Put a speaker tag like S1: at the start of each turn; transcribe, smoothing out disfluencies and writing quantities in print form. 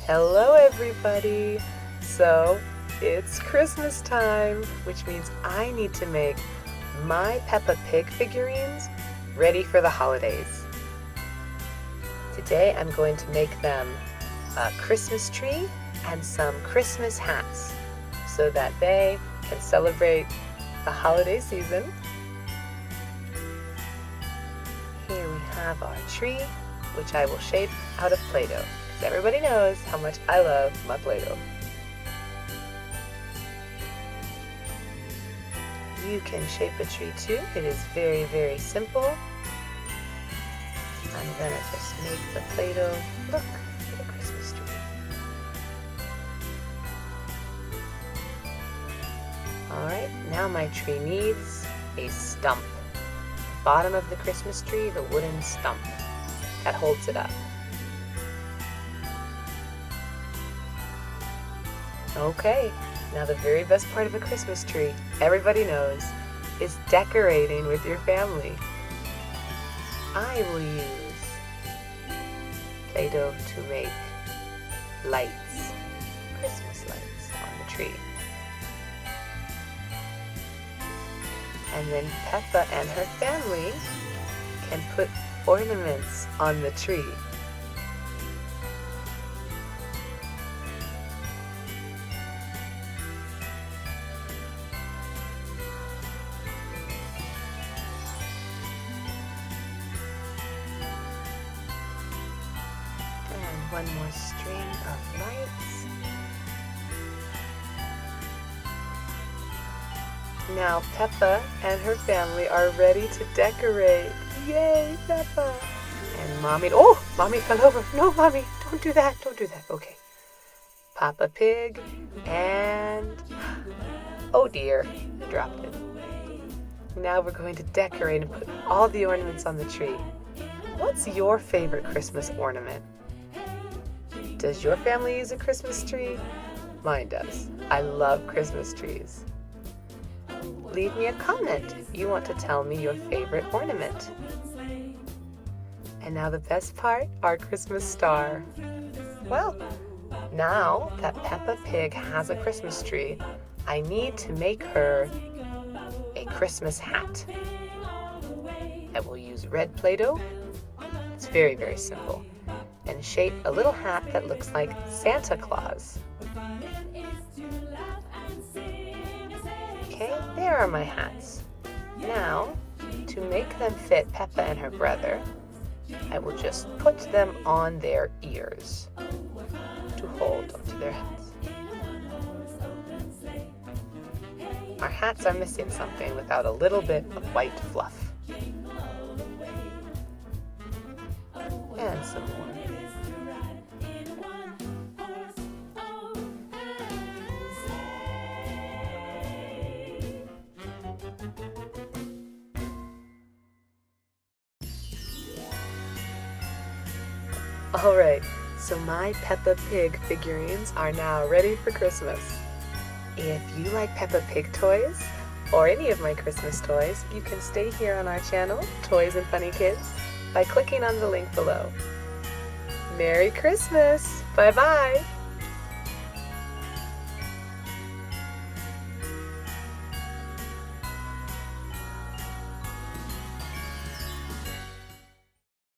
S1: Hello everybody! So it's Christmas time, which means I need to make my Peppa Pig figurines ready for the holidays. Today I'm going to make them a Christmas tree and some Christmas hats so that they can celebrate the holiday season. Here we have our tree, which I will shape out of Play-Doh. Everybody knows how much I love my Play-Doh. You can shape a tree too. It is very, very simple. I'm gonna just make the Play-Doh look like a Christmas tree. Alright, now my tree needs a stump. The bottom of the Christmas tree, the wooden stump that holds it up. Okay, now the very best part of a Christmas tree, everybody knows, is decorating with your family. I will use Play-Doh to make lights, Christmas lights on the tree. And then Peppa and her family can put ornaments on the tree. One more string of lights. Now Peppa and her family are ready to decorate. Yay, Peppa! And Mommy fell over. No, Mommy, don't do that, don't do that. Okay. Papa Pig and, oh dear, I dropped it. Now we're going to decorate and put all the ornaments on the tree. What's your favorite Christmas ornament? Does your family use a Christmas tree? Mine does. I love Christmas trees. Leave me a comment if you want to tell me your favorite ornament. And now the best part, our Christmas star. Well, now that Peppa Pig has a Christmas tree, I need to make her a Christmas hat. I will use red Play-Doh. It's very, very simple. And shape a little hat that looks like Santa Claus. Okay, there are my hats. Now, to make them fit Peppa and her brother, I will just put them on their ears to hold onto their heads. Our hats are missing something without a little bit of white fluff. And some more. Alright, so my Peppa Pig figurines are now ready for Christmas. If you like Peppa Pig toys, or any of my Christmas toys, you can stay here on our channel, Toys and Funny Kids, by clicking on the link below. Merry Christmas! Bye-bye!